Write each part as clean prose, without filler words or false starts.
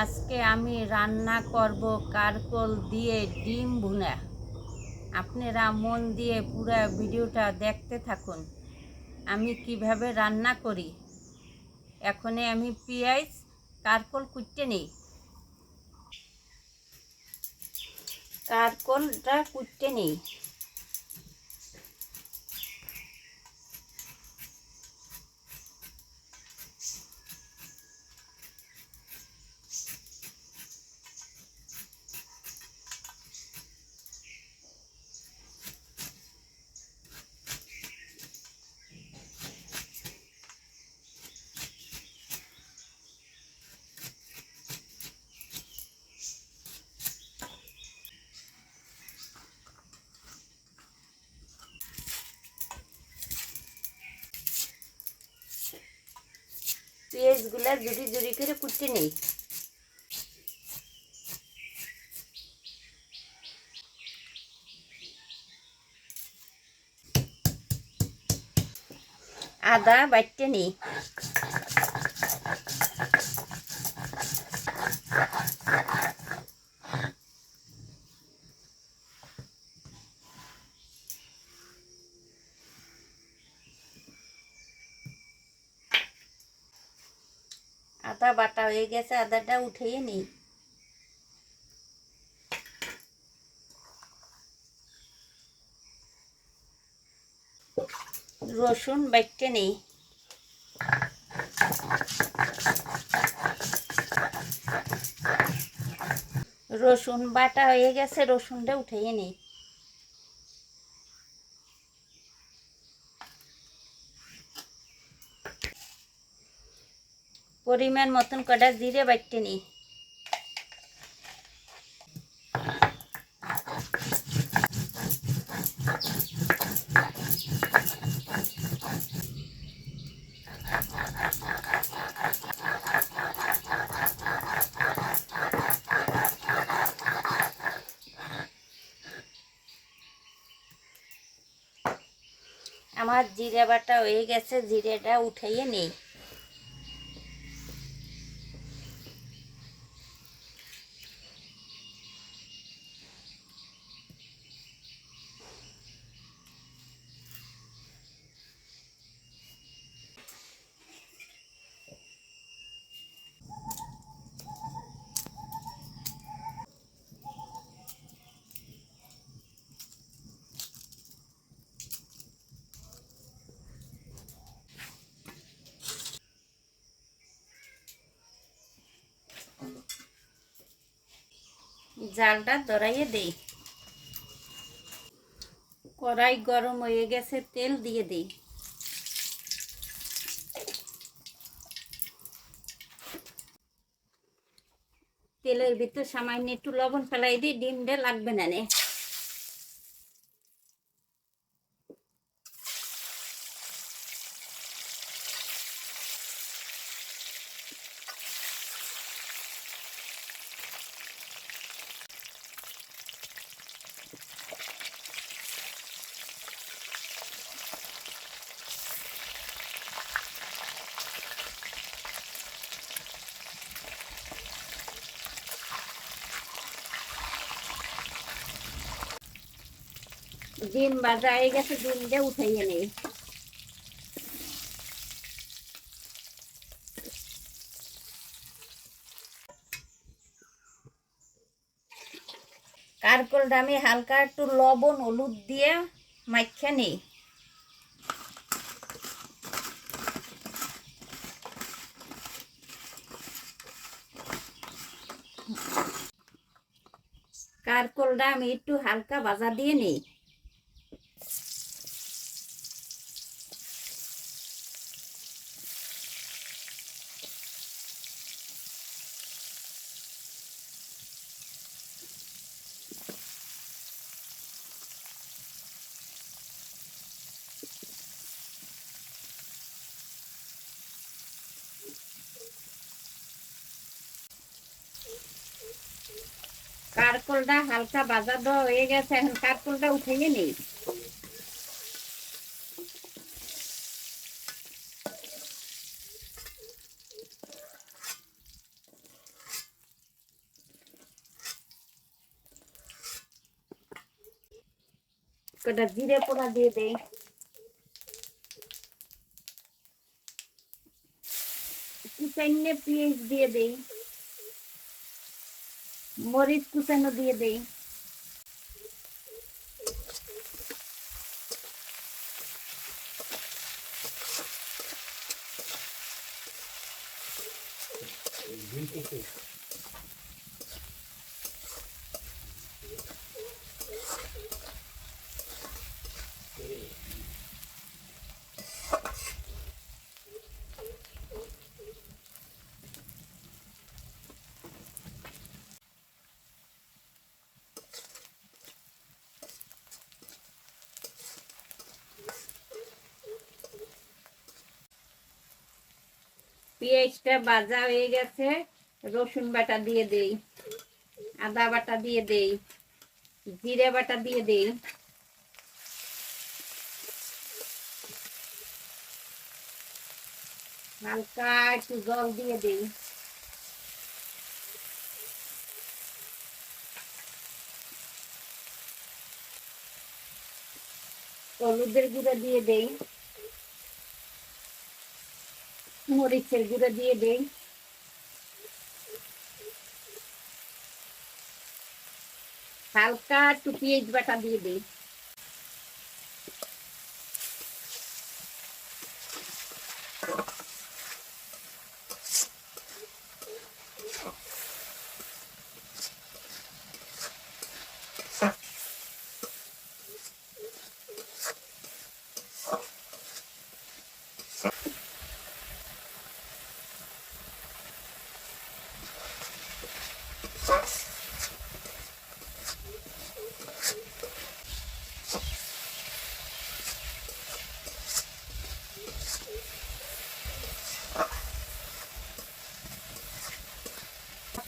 আজকে আমি রান্না করব কারকল দিয়ে ডিম ভুনা। আপনারা মন দিয়ে পুরো ভিডিওটা দেখতে থাকুন আমি কিভাবে রান্না করি। এখনে আমি পেঁয়াজ কারকল কুটতে নেই, কারকলটা কুটতে নেই। পেঁয়াজগুলা জুড়ি জুড়ি করে কুটতে নেই। আদা বাটতে নেই। আদা বাটা হয়ে গেছে, আদাটা উঠিয়ে নিই। রসুন বাটতে নেই। রসুন বাটা হয়ে গেছে, রসুনটা উঠিয়ে নিই। পরিমাণ মতন কটা জিরে বাটতে নিই। আমার জিরে বাটা হয়ে গেছে, জিরেটা উঠাইয়ে নেই। জালটা ধরাইয়ে দেই। কড়াই গরম হয়ে গেছে, তেল দিয়ে দিই। তেলের ভিতর সামান্য একটু লবণ ফেলাই দিই, ডিমটা লাগবে না নে। ডিম ভাজা হয়ে গেছে, ডিমটা উঠাইয়ে নেই। কারকলটা আমি হালকা একটু লবণ হলুদ দিয়ে মাখিয়ে নিই। কারকলটা আমি একটু হালকা ভাজা দিয়ে নিই। কারকলটা হালকা ভাজা দেওয়া হয়ে গেছে, এখন কারকলটা উঠিয়ে নেই। কটা জিরে পোড়া দিয়ে দেই, কুচাইনে পেঁয়াজ দিয়ে দেই, মরিচ কুচানো দিয়ে দেই, পেঁয়াজটা ভাজা হয়ে গেছে, রসুন বাটা দিয়ে দেই, আদা বাটা দিয়ে দেই, জিরে বাটা দিয়ে দেই, হালকা একটু জল দিয়ে দেই, হলুদের গুঁড়ো দিয়ে দেই, মরিচের গুঁড়ো দিয়ে দেই, হালকা একটু পেঁয়াজ বাটা দিয়ে দেই,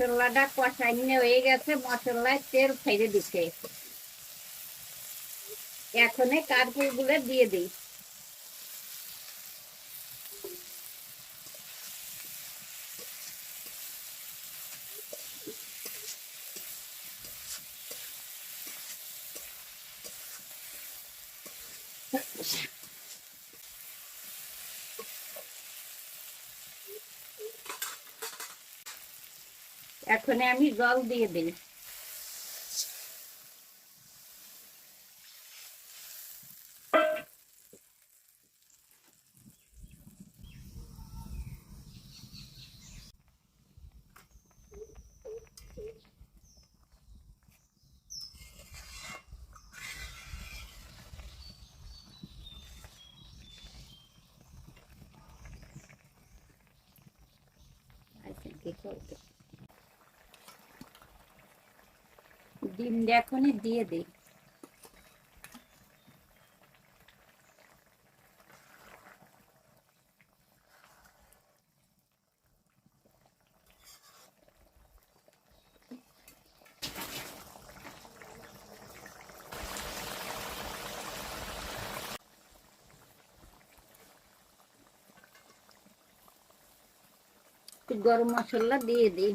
মশলাটা কষাইনে হয়ে গেছে, মশলায় তেল ছেড়ে দিচ্ছে, এখন কারকুল গুলো দিয়ে দিই, এখন আমি জল দিয়ে দিই, ডিমটা এখনই দিয়ে দিই, গরম মশলা দিয়ে দিই,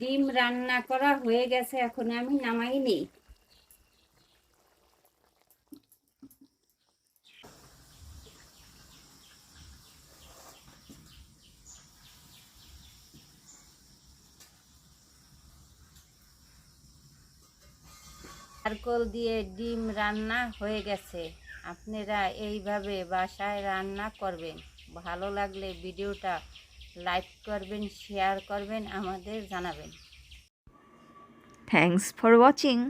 ডিম রান্না করা হয়ে গেছে, এখন আমি নামাই নিই। নারকেল দিয়ে ডিম রান্না হয়ে গেছে, আপনারা এইভাবে বাসায় রান্না করবেন। ভালো লাগলে ভিডিওটা লাইক করবেন, শেয়ার করবেন, আমাদের জানাবেন। Thanks for watching.